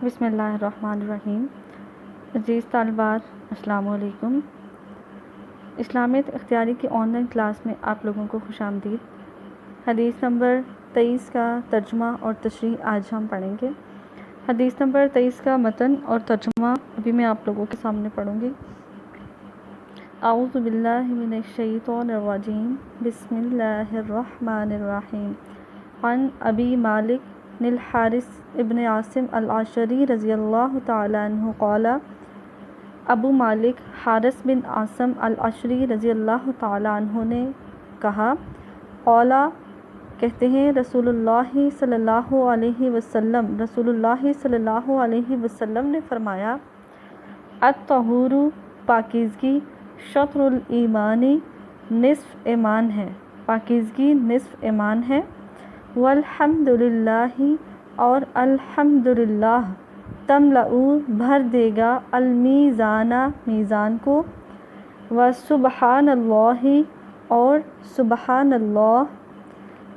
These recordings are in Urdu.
بسم اللہ الرحمن الرحیم۔ عزیز طالبات، السلام علیکم۔ اسلامیت اختیاری کی آن لائن کلاس میں آپ لوگوں کو خوش آمدید۔ حدیث نمبر 23 کا ترجمہ اور تشریح آج ہم پڑھیں گے۔ حدیث نمبر 23 کا متن اور ترجمہ ابھی میں آپ لوگوں کے سامنے پڑھوں گی۔ اعوذ باللہ من الشیطان الرجیم، بسم اللہ الرحمن الرحیم۔ عن ابی مالک الحارث ابن عاصم العشری رضی اللہ تعالی عنہ قال، ابو مالک حارث بن عاصم العشری رضی اللہ تعالی عنہ نے کہا، قال کہتے ہیں، رسول اللہ صلی اللہ علیہ وسلم نے فرمایا، الطہور پاکیزگی، شطر الایمانی نصف ایمان ہے، پاکیزگی نصف ایمان ہے، والحمدللہ اور الحمدللہ تملأ بھر دے گا المیزان میزان کو، وسبحان اللہ اور سبحان اللہ،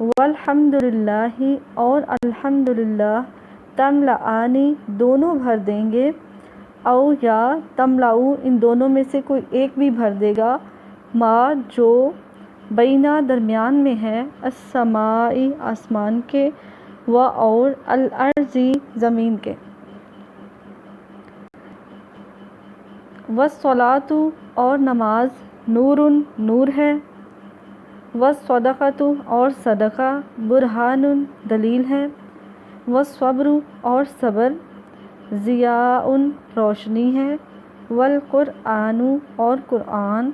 والحمدللہ اور الحمدللہ تملأانی دونوں بھر دیں گے، او یا تملأ ان دونوں میں سے کوئی ایک بھی بھر دے گا، ما جو بینہ درمیان میں ہے، السماء آسمان کے، و اور الارض زمین کے، والصلاۃ اور نماز، نور نور ہے، والصدقۃ اور صدقہ، برہان دلیل ہے، والصبر اور صبر، ضیاء روشنی ہے، والقرآن اور قرآن،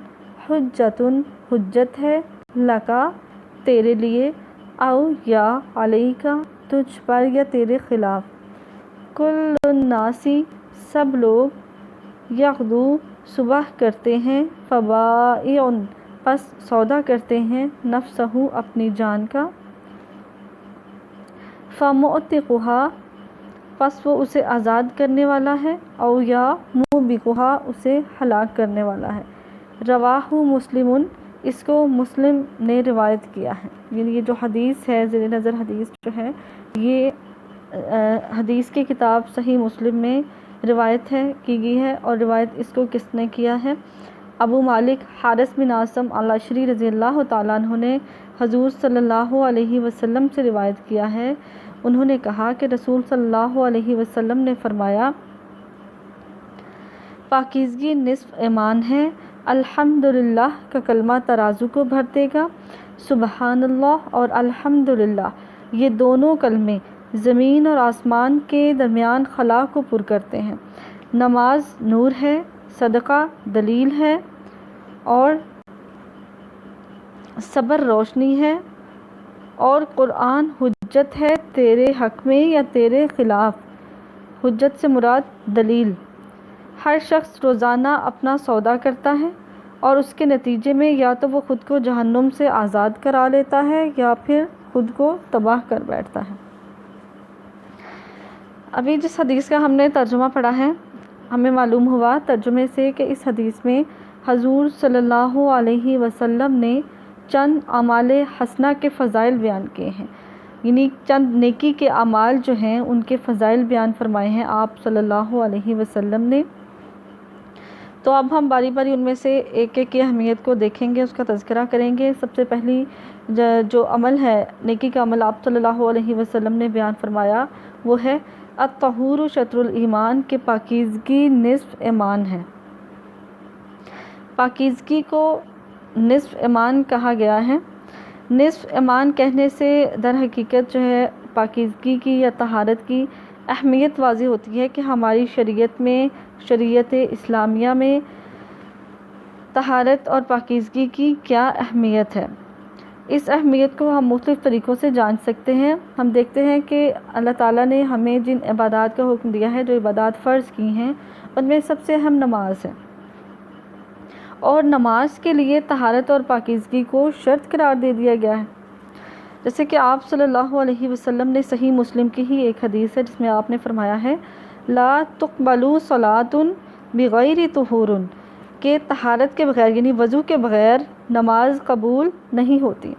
حجۃ حجت ہے، لکا تیرے لیے، او یا علیکا تجھ پر یا تیرے خلاف، کل الناس سب لوگ، یغدو صبح کرتے ہیں، فبائع پس سودا کرتے ہیں، نفسہ اپنی جان کا، فمعتقھا پس وہ اسے آزاد کرنے والا ہے، او یا موبقھا اسے ہلاک کرنے والا ہے۔ رواہ مسلم اس کو مسلم نے روایت کیا ہے۔ یعنی یہ جو حدیث ہے، زیر نظر حدیث جو ہے، یہ حدیث کی کتاب صحیح مسلم میں روایت کی گئی ہے، اور روایت اس کو کس نے کیا ہے؟ ابو مالک حارث بن عاصم العشری رضی اللہ تعالیٰ عنہ نے حضور صلی اللہ علیہ وسلم سے روایت کیا ہے۔ انہوں نے کہا کہ رسول صلی اللہ علیہ وسلم نے فرمایا، پاکیزگی نصف ایمان ہے، الحمدللہ کا کلمہ ترازو کو بھر دے گا، سبحان اللہ اور الحمدللہ یہ دونوں کلمے زمین اور آسمان کے درمیان خلا کو پر کرتے ہیں، نماز نور ہے، صدقہ دلیل ہے، اور صبر روشنی ہے، اور قرآن حجت ہے تیرے حق میں یا تیرے خلاف، حجت سے مراد دلیل۔ ہر شخص روزانہ اپنا سودا کرتا ہے، اور اس کے نتیجے میں یا تو وہ خود کو جہنم سے آزاد کرا لیتا ہے یا پھر خود کو تباہ کر بیٹھتا ہے۔ ابھی جس حدیث کا ہم نے ترجمہ پڑھا ہے، ہمیں معلوم ہوا ترجمے سے کہ اس حدیث میں حضور صلی اللہ علیہ وسلم نے چند اعمال حسنہ کے فضائل بیان کیے ہیں، یعنی چند نیکی کے اعمال جو ہیں ان کے فضائل بیان فرمائے ہیں آپ صلی اللہ علیہ وسلم نے۔ تو اب ہم باری باری ان میں سے ایک ایک کی اہمیت کو دیکھیں گے، اس کا تذکرہ کریں گے۔ سب سے پہلی جو عمل ہے، نیکی کا عمل آپ صلی اللہ علیہ وسلم نے بیان فرمایا، وہ ہے الطہور شطر الایمان، کہ پاکیزگی نصف ایمان ہے۔ پاکیزگی کو نصف ایمان کہا گیا ہے۔ نصف ایمان کہنے سے در حقیقت جو ہے پاکیزگی کی یا طہارت کی اہمیت واضح ہوتی ہے کہ ہماری شریعت میں، شریعت اسلامیہ میں طہارت اور پاکیزگی کی کیا اہمیت ہے۔ اس اہمیت کو ہم مختلف طریقوں سے جان سکتے ہیں۔ ہم دیکھتے ہیں کہ اللہ تعالیٰ نے ہمیں جن عبادات کا حکم دیا ہے، جو عبادات فرض کی ہیں، ان میں سب سے اہم نماز ہے، اور نماز کے لیے طہارت اور پاکیزگی کو شرط قرار دے دیا گیا ہے۔ جیسے کہ آپ صلی اللہ علیہ وسلم نے صحیح مسلم کی ہی ایک حدیث ہے جس میں آپ نے فرمایا ہے، لا تقبل صلاۃ بغیر طہور، کہ طہارت کے بغیر یعنی وضو کے بغیر نماز قبول نہیں ہوتی۔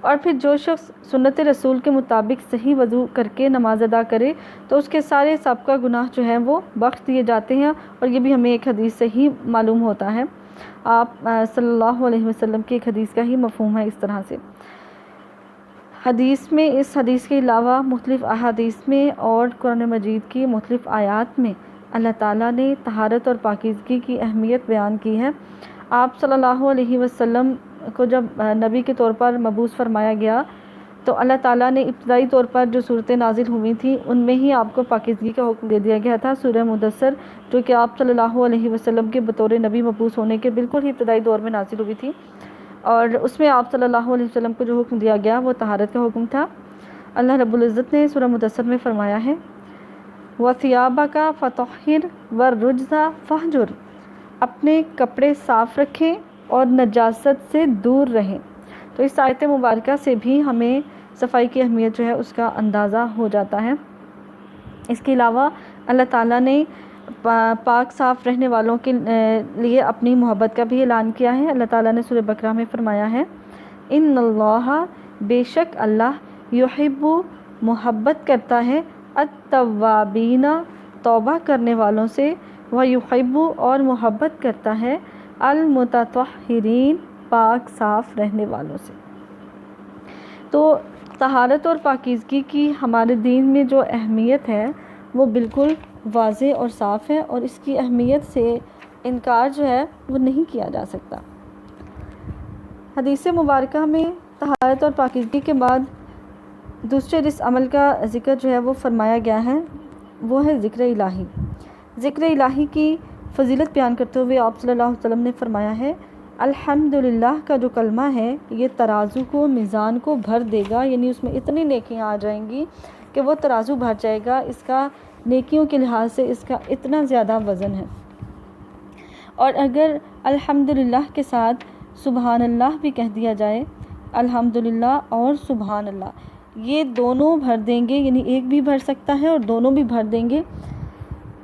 اور پھر جو شخص سنت رسول کے مطابق صحیح وضو کر کے نماز ادا کرے تو اس کے سارے سابقہ گناہ جو ہیں وہ بخش دیے جاتے ہیں، اور یہ بھی ہمیں ایک حدیث سے ہی معلوم ہوتا ہے۔ آپ صلی اللہ علیہ وسلم کی ایک حدیث کا ہی مفہوم ہے اس طرح سے۔ اس حدیث کے علاوہ مختلف احادیث میں اور قرآن مجید کی مختلف آیات میں اللہ تعالیٰ نے طہارت اور پاکیزگی کی اہمیت بیان کی ہے۔ آپ صلی اللہ علیہ وسلم کو جب نبی کے طور پر مبعوث فرمایا گیا تو اللہ تعالیٰ نے ابتدائی طور پر جو صورتیں نازل ہوئی تھیں ان میں ہی آپ کو پاکیزگی کا حکم دے دیا گیا تھا۔ سورہ مدثر جو کہ آپ صلی اللہ علیہ وسلم کے بطور نبی مبعوث ہونے کے بالکل ہی ابتدائی دور میں نازل ہوئی تھی، اور اس میں آپ صلی اللہ علیہ وسلم کو جو حکم دیا گیا وہ طہارت کا حکم تھا۔ اللہ رب العزت نے سورہ مدثر میں فرمایا ہے وَثِيَابَكَ فَطَهِّرْ وَالرُّجْزَ فَاهْجُرْ، اپنے کپڑے صاف رکھیں اور نجاست سے دور رہیں۔ تو اس آیت مبارکہ سے بھی ہمیں صفائی کی اہمیت جو ہے اس کا اندازہ ہو جاتا ہے۔ اس کے علاوہ اللہ تعالیٰ نے پاک صاف رہنے والوں کے لیے اپنی محبت کا بھی اعلان کیا ہے۔ اللہ تعالیٰ نے سورہ بقرہ میں فرمایا ہے ان اللہ، بے شک اللہ، یحب، محبت کرتا ہے، التوابین، توبہ کرنے والوں سے، ویحب، اور محبت کرتا ہے، المتطہرین، پاک صاف رہنے والوں سے۔ تو طہارت اور پاکیزگی کی ہمارے دین میں جو اہمیت ہے وہ بالکل واضح اور صاف ہے، اور اس کی اہمیت سے انکار جو ہے وہ نہیں کیا جا سکتا۔ حدیث مبارکہ میں طہارت اور پاکیزگی کے بعد دوسرے جس عمل کا ذکر جو ہے وہ فرمایا گیا ہے وہ ہے ذکر الہی۔ ذکر الہی کی فضیلت بیان کرتے ہوئے آپ صلی اللہ علیہ وسلم نے فرمایا ہے الحمدللہ کا جو کلمہ ہے یہ ترازو کو، میزان کو بھر دے گا، یعنی اس میں اتنی نیکیاں آ جائیں گی کہ وہ ترازو بھر جائے گا، اس کا نیکیوں کے لحاظ سے اس کا اتنا زیادہ وزن ہے۔ اور اگر الحمدللہ کے ساتھ سبحان اللہ بھی کہہ دیا جائے، الحمدللہ اور سبحان اللہ یہ دونوں بھر دیں گے، یعنی ایک بھی بھر سکتا ہے اور دونوں بھی بھر دیں گے۔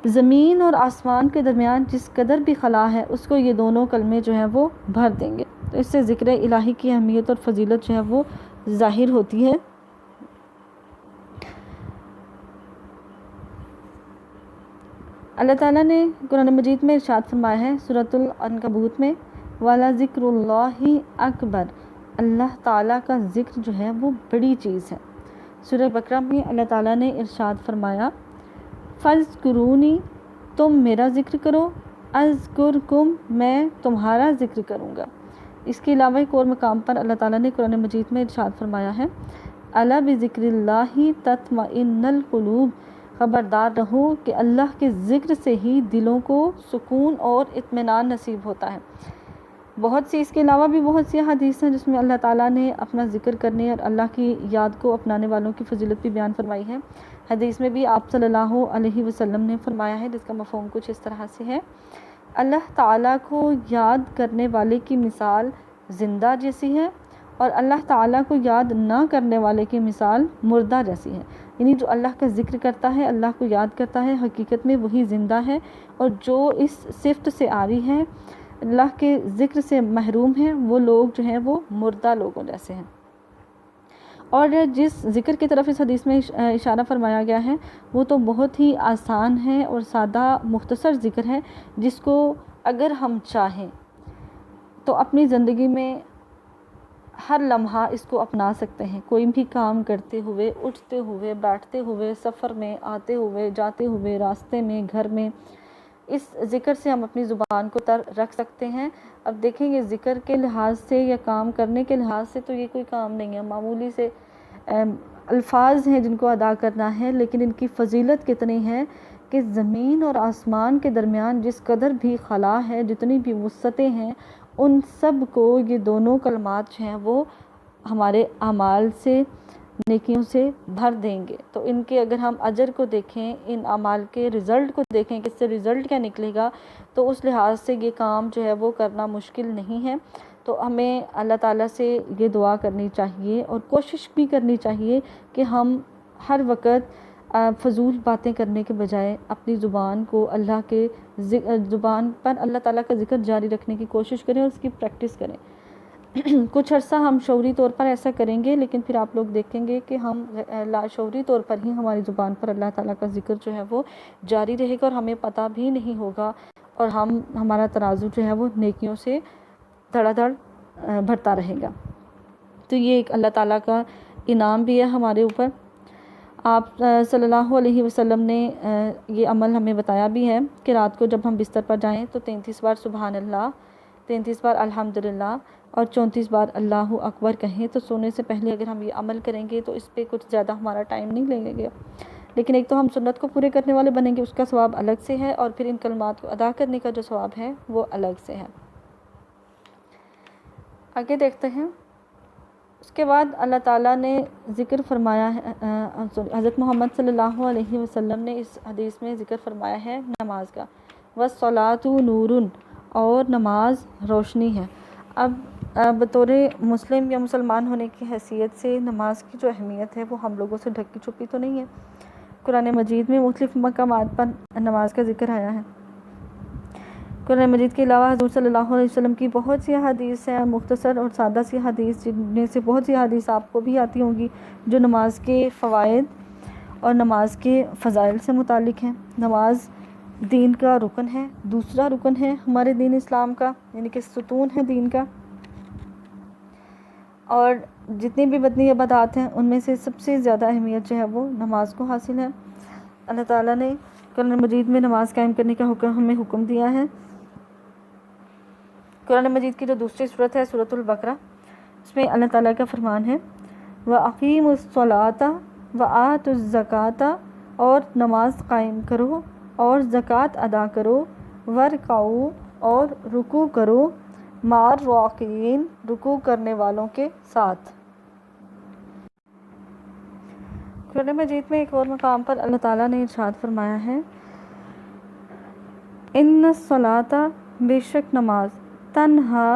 زمین اور آسمان کے درمیان جس قدر بھی خلا ہے اس کو یہ دونوں کلمے جو ہیں وہ بھر دیں گے۔ تو اس سے ذکر الہی کی اہمیت اور فضیلت جو ہے وہ ظاہر ہوتی ہے۔ اللہ تعالیٰ نے قرآن مجید میں ارشاد فرمایا ہے سورۃ العنکبوت میں وَلَذِكْرُ اللَّهِ أَكْبَرُ، اللہ تعالیٰ کا ذکر جو ہے وہ بڑی چیز ہے۔ سورہ بقرہ میں اللہ تعالیٰ نے ارشاد فرمایا فَاذْكُرُونِي، تم میرا ذکر کرو، اذکرکم، میں تمہارا ذکر کروں گا۔ اس کے علاوہ ایک اور مقام پر اللہ تعالیٰ نے قرآن مجید میں ارشاد فرمایا ہے الا بذکر اللہ تطمئن القلوب، خبردار رہو کہ اللہ کے ذکر سے ہی دلوں کو سکون اور اطمینان نصیب ہوتا ہے۔ بہت سی اس کے علاوہ بھی بہت سی حدیث ہیں جس میں اللہ تعالیٰ نے اپنا ذکر کرنے اور اللہ کی یاد کو اپنانے والوں کی فضیلت بھی بیان فرمائی ہے۔ حدیث میں بھی آپ صلی اللہ علیہ وسلم نے فرمایا ہے جس کا مفہوم کچھ اس طرح سے ہے اللہ تعالیٰ کو یاد کرنے والے کی مثال زندہ جیسی ہے، اور اللہ تعالیٰ کو یاد نہ کرنے والے کی مثال مردہ جیسی ہے۔ یعنی جو اللہ کا ذکر کرتا ہے، اللہ کو یاد کرتا ہے، حقیقت میں وہی زندہ ہے، اور جو اس صفت سے عاری ہے، اللہ کے ذکر سے محروم ہیں، وہ لوگ جو ہیں وہ مردہ لوگوں جیسے ہیں۔ اور جس ذکر کی طرف اس حدیث میں اشارہ فرمایا گیا ہے وہ تو بہت ہی آسان ہے اور سادہ مختصر ذکر ہے، جس کو اگر ہم چاہیں تو اپنی زندگی میں ہر لمحہ اس کو اپنا سکتے ہیں۔ کوئی بھی کام کرتے ہوئے، اٹھتے ہوئے، بیٹھتے ہوئے، سفر میں، آتے ہوئے، جاتے ہوئے، راستے میں، گھر میں، اس ذکر سے ہم اپنی زبان کو تر رکھ سکتے ہیں۔ اب دیکھیں گے ذکر کے لحاظ سے یا کام کرنے کے لحاظ سے تو یہ کوئی کام نہیں ہے، معمولی سے الفاظ ہیں جن کو ادا کرنا ہے، لیکن ان کی فضیلت کتنی ہے کہ زمین اور آسمان کے درمیان جس قدر بھی خلا ہے، جتنی بھی وسعتیں ہیں، ان سب کو یہ دونوں کلمات جو ہیں وہ ہمارے اعمال سے، نیکیوں سے بھر دیں گے۔ تو ان کے اگر ہم اجر کو دیکھیں، ان اعمال کے رزلٹ کو دیکھیں کہ اس سے رزلٹ کیا نکلے گا، تو اس لحاظ سے یہ کام جو ہے وہ کرنا مشکل نہیں ہے۔ تو ہمیں اللہ تعالیٰ سے یہ دعا کرنی چاہیے اور کوشش بھی کرنی چاہیے کہ ہم ہر وقت فضول باتیں کرنے کے بجائے اپنی زبان کو اللہ کے زبان پر اللہ تعالیٰ کا ذکر جاری رکھنے کی کوشش کریں اور اس کی پریکٹس کریں۔ کچھ عرصہ ہم شعوری طور پر ایسا کریں گے، لیکن پھر آپ لوگ دیکھیں گے کہ ہم لاشعوری طور پر ہی ہماری زبان پر اللہ تعالیٰ کا ذکر جو ہے وہ جاری رہے گا، اور ہمیں پتہ بھی نہیں ہوگا، اور ہمارا ترازو جو ہے وہ نیکیوں سے دھڑا دھڑ بھرتا رہے گا۔ تو یہ ایک اللہ تعالیٰ کا انعام بھی ہے ہمارے اوپر۔ آپ صلی اللہ علیہ وسلم نے یہ عمل ہمیں بتایا بھی ہے کہ رات کو جب ہم بستر پر جائیں تو 33 بار سبحان اللہ، 33 بار الحمدللہ اور 34 بار اللہ اکبر کہیں۔ تو سونے سے پہلے اگر ہم یہ عمل کریں گے تو اس پہ کچھ زیادہ ہمارا ٹائم نہیں لگے گا، لیکن ایک تو ہم سنت کو پورے کرنے والے بنیں گے، اس کا ثواب الگ سے ہے، اور پھر ان کلمات کو ادا کرنے کا جو ثواب ہے وہ الگ سے ہے۔ آگے دیکھتے ہیں۔ اس کے بعد اللہ تعالیٰ نے ذکر فرمایا ہے، حضرت محمد صلی اللہ علیہ وسلم نے اس حدیث میں ذکر فرمایا ہے نماز کا، وَالصَّلَاةُ نُورٌ، اور نماز روشنی ہے۔ اب بطور مسلم یا مسلمان ہونے کی حیثیت سے نماز کی جو اہمیت ہے وہ ہم لوگوں سے ڈھکی چھپی تو نہیں ہے۔ قرآن مجید میں مختلف مقامات پر نماز کا ذکر آیا ہے۔ قرآن مجید کے علاوہ حضور صلی اللہ علیہ وسلم کی بہت سی حدیث ہیں، مختصر اور سادہ سی حدیث، جن میں سے بہت سی حدیث آپ کو بھی آتی ہوں گی جو نماز کے فوائد اور نماز کے فضائل سے متعلق ہیں۔ نماز دین کا رکن ہے، دوسرا رکن ہے ہمارے دین اسلام کا، یعنی کہ ستون ہے دین کا، اور جتنی بھی بدنی عبادات ہیں ان میں سے سب سے زیادہ اہمیت جو ہے وہ نماز کو حاصل ہے۔ اللہ تعالیٰ نے قرآن مجید میں نماز قائم کرنے کا ہمیں حکم دیا ہے۔ قرآن مجید کی جو دوسری صورت ہے سورۃ البقرہ، اس میں اللہ تعالیٰ کا فرمان ہے وَأَقِیمُوا الصَّلَاةَ وَآتُوا الزَّکَاةَ، اور نماز قائم کرو اور زکوٰۃ ادا کرو، وَارْکَعُوا، اور رکوع کرو، مع الراکعین، رکوع کرنے والوں کے ساتھ۔ قرآن مجید میں ایک اور مقام پر اللہ تعالیٰ نے ارشاد فرمایا ہے ان الصلاۃ، بے شک نماز، تنہا،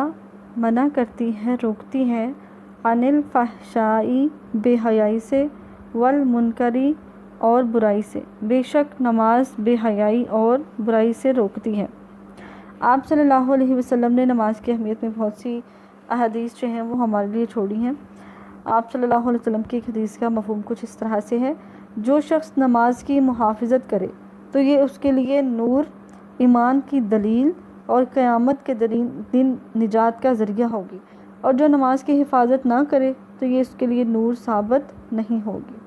منع کرتی ہے، روکتی ہے، عن الفحشاء، بے حیائی سے، والمنکری، اور برائی سے۔ بے شک نماز بے حیائی اور برائی سے روکتی ہے۔ آپ صلی اللہ علیہ وسلم نے نماز کی اہمیت میں بہت سی احادیث جو ہیں وہ ہمارے لیے چھوڑی ہیں۔ آپ صلی اللہ علیہ وسلم کی ایک حدیث کا مفہوم کچھ اس طرح سے ہے، جو شخص نماز کی محافظت کرے تو یہ اس کے لیے نور، ایمان کی دلیل اور قیامت کے دن نجات کا ذریعہ ہوگی، اور جو نماز کی حفاظت نہ کرے تو یہ اس کے لیے نور ثابت نہیں ہوگی۔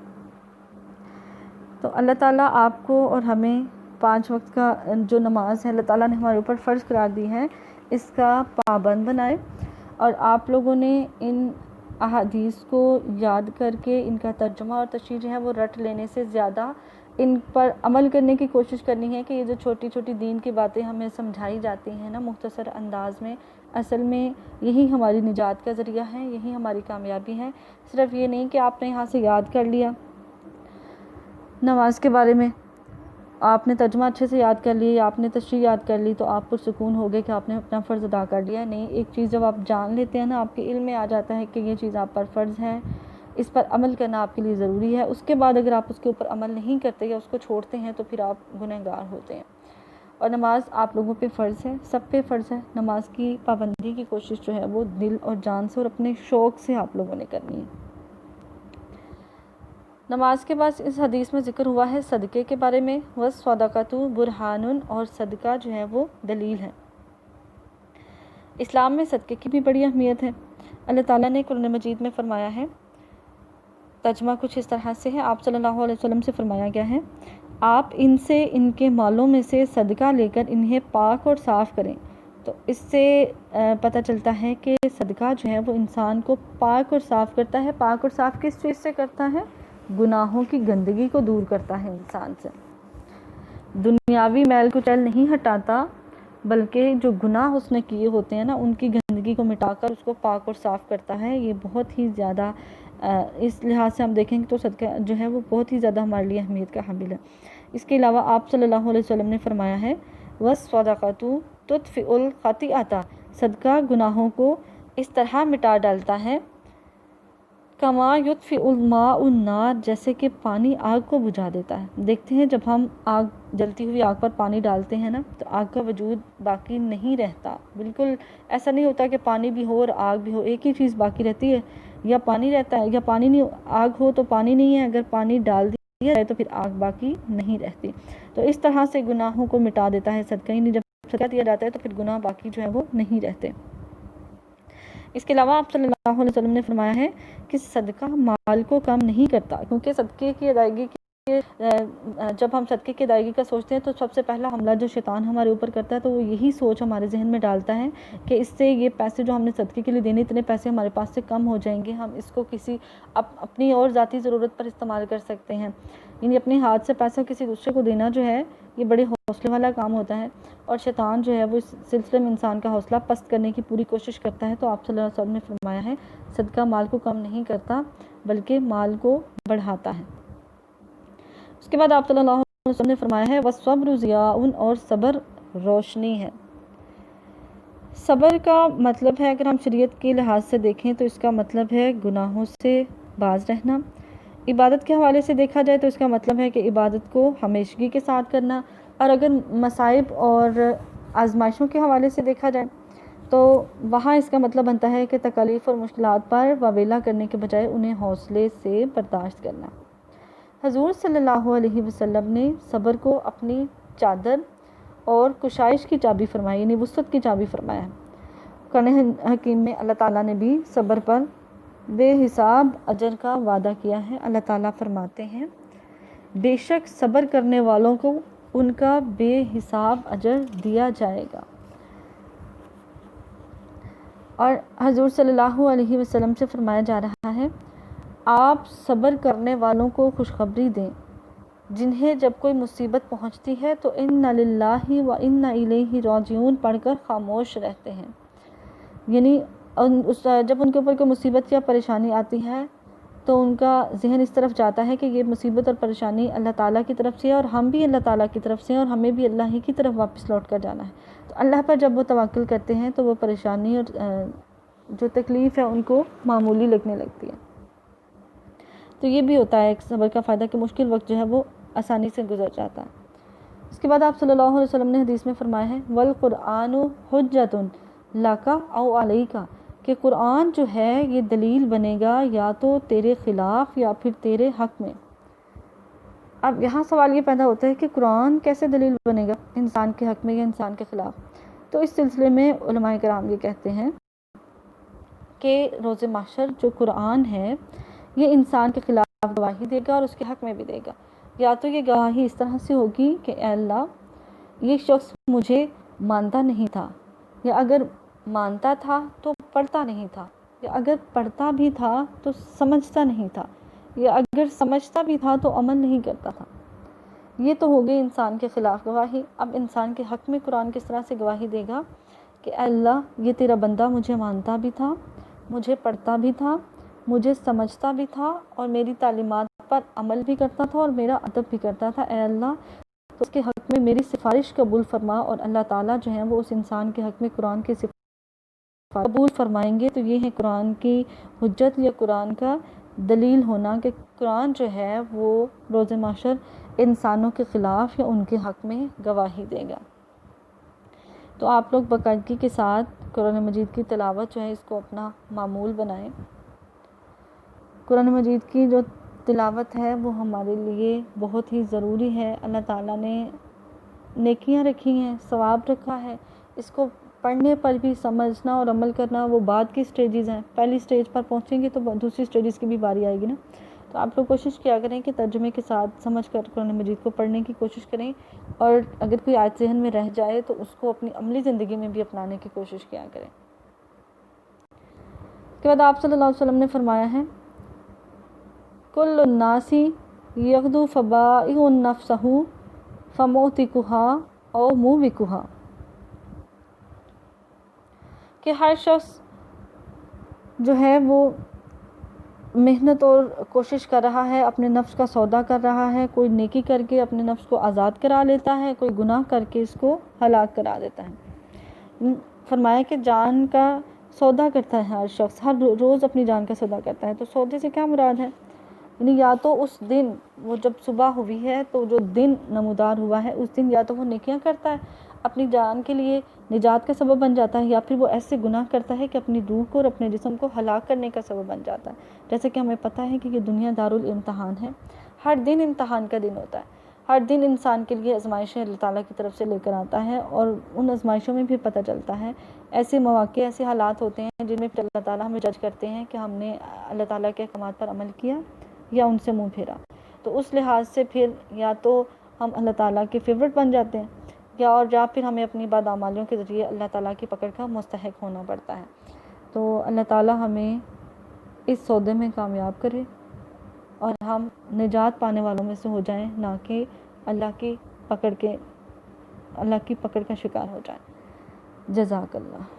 تو اللہ تعالیٰ آپ کو اور ہمیں 5 وقت کا جو نماز ہے اللہ تعالیٰ نے ہمارے اوپر فرض قرار دی ہے، اس کا پابند بنائے، اور آپ لوگوں نے ان احادیث کو یاد کر کے ان کا ترجمہ اور تشریح جو ہے وہ رٹ لینے سے زیادہ ان پر عمل کرنے کی کوشش کرنی ہے کہ یہ جو چھوٹی چھوٹی دین کی باتیں ہمیں سمجھائی جاتی ہیں نا مختصر انداز میں، اصل میں یہی ہماری نجات کا ذریعہ ہے، یہی ہماری کامیابی ہے۔ صرف یہ نہیں کہ آپ نے یہاں سے یاد کر لیا نماز کے بارے میں، آپ نے ترجمہ اچھے سے یاد کر لیا یا آپ نے تشریح یاد کر لی تو آپ پرسکون ہو گئے کہ آپ نے اپنا فرض ادا کر لیا۔ نہیں، ایک چیز جب آپ جان لیتے ہیں نا، آپ کے علم میں آ جاتا ہے کہ یہ چیز آپ پر فرض ہے، اس پر عمل کرنا آپ کے لیے ضروری ہے، اس کے بعد اگر آپ اس کے اوپر عمل نہیں کرتے یا اس کو چھوڑتے ہیں تو پھر آپ گنہگار ہوتے ہیں۔ اور نماز آپ لوگوں پہ فرض ہے، سب پہ فرض ہے۔ نماز کی پابندی کی کوشش جو ہے وہ دل اور جان سے اور اپنے شوق سے آپ لوگوں نے کرنی ہے۔ نماز کے بعد اس حدیث میں ذکر ہوا ہے صدقے کے بارے میں، وَالصَّدَقَةُ بُرْہَانٌ، اور صدقہ جو ہے وہ دلیل ہے۔ اسلام میں صدقے کی بھی بڑی اہمیت ہے۔ اللہ تعالیٰ نے قرآن مجید میں فرمایا ہے، ترجمہ کچھ اس طرح سے ہے، آپ صلی اللہ علیہ وسلم سے فرمایا گیا ہے آپ ان سے ان کے مالوں میں سے صدقہ لے کر انہیں پاک اور صاف کریں۔ تو اس سے پتہ چلتا ہے کہ صدقہ جو ہے وہ انسان کو پاک اور صاف کرتا ہے۔ پاک اور صاف کس چیز سے کرتا ہے؟ گناہوں کی گندگی کو دور کرتا ہے انسان سے۔ دنیاوی میل کچیل نہیں ہٹاتا، بلکہ جو گناہ اس نے کیے ہوتے ہیں نا ان کی گندگی کو مٹا کر اس کو پاک اور صاف کرتا ہے۔ یہ بہت ہی زیادہ اس لحاظ سے ہم دیکھیں گے تو صدقہ جو ہے وہ بہت ہی زیادہ ہمارے لیے اہمیت کا حامل ہے۔ اس کے علاوہ آپ صلی اللہ علیہ وسلم نے فرمایا ہے وَالصَّدَقَةُ تُطْفِئُ الْخَطِیئَةَ، صدقہ گناہوں کو اس طرح مٹا ڈالتا ہے کما یطفئ الماء النار، جیسے کہ پانی آگ کو بجھا دیتا ہے۔ دیکھتے ہیں جب ہم جلتی ہوئی آگ پر پانی ڈالتے ہیں نا تو آگ کا وجود باقی نہیں رہتا، بالکل ایسا نہیں ہوتا کہ پانی بھی ہو اور آگ بھی ہو، ایک ہی چیز باقی رہتی ہے، یا پانی رہتا ہے یا پانی نہیں، آگ ہو تو پانی نہیں ہے، اگر پانی ڈال دیا جائے تو پھر آگ باقی نہیں رہتی۔ تو اس طرح سے گناہوں کو مٹا دیتا ہے صدقہ، یعنی جب صدقہ دیا جاتا ہے تو پھر گناہ باقی جو ہے وہ نہیں رہتے۔ اس کے علاوہ آپ صلی اللہ علیہ وسلم نے فرمایا ہے کہ صدقہ مال کو کم نہیں کرتا، کیونکہ صدقے کی ادائیگی جب ہم صدقے کی ادائیگی کا سوچتے ہیں تو سب سے پہلا حملہ جو شیطان ہمارے اوپر کرتا ہے تو وہ یہی سوچ ہمارے ذہن میں ڈالتا ہے کہ اس سے یہ پیسے جو ہم نے صدقے کے لیے دینے، اتنے پیسے ہمارے پاس سے کم ہو جائیں گے، ہم اس کو کسی اپنی اور ذاتی ضرورت پر استعمال کر سکتے ہیں۔ یعنی اپنے ہاتھ سے پیسہ کسی دوسرے کو دینا جو ہے یہ بڑے حوصلے والا کام ہوتا ہے، اور شیطان جو ہے وہ اس سلسلے میں انسان کا حوصلہ پست کرنے کی پوری کوشش کرتا ہے۔ تو آپ صلی اللہ علیہ وسلم نے فرمایا ہے صدقہ مال کو کم نہیں کرتا بلکہ مال کو بڑھاتا ہے۔ اس کے بعد آپ صلی اللہ علیہ وسلم نے فرمایا ہے وَالصَّبْرُ ضِيَاءٌ، اور صبر روشنی ہے۔ صبر کا مطلب ہے، اگر ہم شریعت کے لحاظ سے دیکھیں تو اس کا مطلب ہے گناہوں سے باز رہنا۔ عبادت کے حوالے سے دیکھا جائے تو اس کا مطلب ہے کہ عبادت کو ہمیشگی کے ساتھ کرنا، اور اگر مصائب اور آزمائشوں کے حوالے سے دیکھا جائے تو وہاں اس کا مطلب بنتا ہے کہ تکالیف اور مشکلات پر واویلا کرنے کے بجائے انہیں حوصلے سے برداشت کرنا۔ حضور صلی اللہ علیہ وسلم نے صبر کو اپنی چادر اور کشائش کی چابی فرمائی، یعنی وسعت کی چابی فرمایا ہے۔ قرآن حکیم میں اللہ تعالیٰ نے بھی صبر پر بے حساب اجر کا وعدہ کیا ہے۔ اللہ تعالیٰ فرماتے ہیں بے شک صبر کرنے والوں کو ان کا بے حساب اجر دیا جائے گا۔ اور حضور صلی اللہ علیہ وسلم سے فرمایا جا رہا ہے آپ صبر کرنے والوں کو خوشخبری دیں جنہیں جب کوئی مصیبت پہنچتی ہے تو اِنَّ لِلَّهِ وَإِنَّ إِلَيْهِ راجعون پڑھ کر خاموش رہتے ہیں، یعنی جب ان کے اوپر کوئی مصیبت یا پریشانی آتی ہے تو ان کا ذہن اس طرف جاتا ہے کہ یہ مصیبت اور پریشانی اللہ تعالیٰ کی طرف سے ہے، اور ہم بھی اللہ تعالیٰ کی طرف سے ہیں، اور ہمیں بھی اللہ ہی کی طرف واپس لوٹ کر جانا ہے۔ تو اللہ پر جب وہ توکل کرتے ہیں تو وہ پریشانی اور جو تکلیف ہے ان کو معمولی لگنے لگتی ہے۔ تو یہ بھی ہوتا ہے ایک صبر کا فائدہ کہ مشکل وقت جو ہے وہ آسانی سے گزر جاتا ہے۔ اس کے بعد آپ صلی اللہ علیہ وسلم نے حدیث میں فرمایا ہے وَالْقُرْآنُ حُجَّةٌ لَكَ أَوْ عَلَيْكَ، کہ قرآن جو ہے یہ دلیل بنے گا یا تو تیرے خلاف یا پھر تیرے حق میں۔ اب یہاں سوال یہ پیدا ہوتا ہے کہ قرآن کیسے دلیل بنے گا، انسان کے حق میں یا انسان کے خلاف؟ تو اس سلسلے میں علماء کرام یہ کہتے ہیں کہ روز محشر جو قرآن ہے یہ انسان کے خلاف گواہی دے گا اور اس کے حق میں بھی دے گا۔ یا تو یہ گواہی اس طرح سے ہوگی کہ اے اللہ یہ شخص مجھے مانتا نہیں تھا، یا اگر مانتا تھا تو پڑھتا نہیں تھا، یا اگر پڑھتا بھی تھا تو سمجھتا نہیں تھا، یا اگر سمجھتا بھی تھا تو عمل نہیں کرتا تھا۔ یہ تو ہو گئی انسان کے خلاف گواہی۔ اب انسان کے حق میں قرآن کس طرح سے گواہی دے گا کہ اے اللہ یہ تیرا بندہ مجھے مانتا بھی تھا، مجھے پڑھتا بھی تھا، مجھے سمجھتا بھی تھا، اور میری تعلیمات پر عمل بھی کرتا تھا اور میرا ادب بھی کرتا تھا، اے اللہ تو اس کے حق میں میری سفارش قبول فرما۔ اور اللہ تعالیٰ جو ہیں وہ اس انسان کے حق میں قرآن کی سفارش قبول فرمائیں گے۔ تو یہ ہے قرآن کی حجت یا قرآن کا دلیل ہونا کہ قرآن جو ہے وہ روز محشر انسانوں کے خلاف یا ان کے حق میں گواہی دے گا۔ تو آپ لوگ باقاعدگی کے ساتھ قرآن مجید کی تلاوت جو ہے اس کو اپنا معمول بنائیں۔ قرآن مجید کی جو تلاوت ہے وہ ہمارے لیے بہت ہی ضروری ہے۔ اللہ تعالیٰ نے نیکیاں رکھی ہیں، ثواب رکھا ہے، اس کو پڑھنے پر بھی سمجھنا اور عمل کرنا وہ بعد کی سٹیجز ہیں۔ پہلی سٹیج پر پہنچیں گے تو دوسری سٹیجز کی بھی باری آئے گی نا۔ تو آپ لوگ کوشش کیا کریں کہ ترجمے کے ساتھ سمجھ کر قرآن مجید کو پڑھنے کی کوشش کریں، اور اگر کوئی آیت ذہن میں رہ جائے تو اس کو اپنی عملی زندگی میں بھی اپنانے کی کوشش کیا کریں۔ اس کے بعد آپ صلی اللہ علیہ وسلم نے فرمایا ہے کل الناس یغدو فبائع نفسہ فموتکھا او موبکھا، کہ ہر شخص جو ہے وہ محنت اور کوشش کر رہا ہے، اپنے نفس کا سودا کر رہا ہے، کوئی نیکی کر کے اپنے نفس کو آزاد کرا لیتا ہے، کوئی گناہ کر کے اس کو ہلاک کرا دیتا ہے۔ فرمایا کہ جان کا سودا کرتا ہے ہر شخص، ہر روز اپنی جان کا سودا کرتا ہے. تو سودے سے کیا مراد ہے؟ یعنی یا تو اس دن وہ جب صبح ہوئی ہے تو جو دن نمودار ہوا ہے اس دن یا تو وہ نیکیاں کرتا ہے، اپنی جان کے لیے نجات کا سبب بن جاتا ہے، یا پھر وہ ایسے گناہ کرتا ہے کہ اپنی روح کو اور اپنے جسم کو ہلاک کرنے کا سبب بن جاتا ہے. جیسے کہ ہمیں پتہ ہے کہ یہ دنیا دارالامتحان ہے، ہر دن امتحان کا دن ہوتا ہے، ہر دن انسان کے لیے آزمائشیں اللہ تعالیٰ کی طرف سے لے کر آتا ہے، اور ان آزمائشوں میں بھی پتہ چلتا ہے، ایسے مواقع ایسے حالات ہوتے ہیں جن میں پھر اللہ تعالیٰ ہمیں جج کرتے ہیں کہ ہم نے اللہ تعالیٰ کے احکامات پر عمل کیا یا ان سے منہ پھیرا. تو اس لحاظ سے پھر یا تو ہم اللہ تعالیٰ کے فیورٹ بن جاتے ہیں یا پھر ہمیں اپنی بدعمالیوں کے ذریعے اللہ تعالیٰ کی پکڑ کا مستحق ہونا پڑتا ہے. تو اللہ تعالیٰ ہمیں اس سودے میں کامیاب کرے اور ہم نجات پانے والوں میں سے ہو جائیں، نہ کہ اللہ کی پکڑ کا شکار ہو جائیں. جزاک اللہ.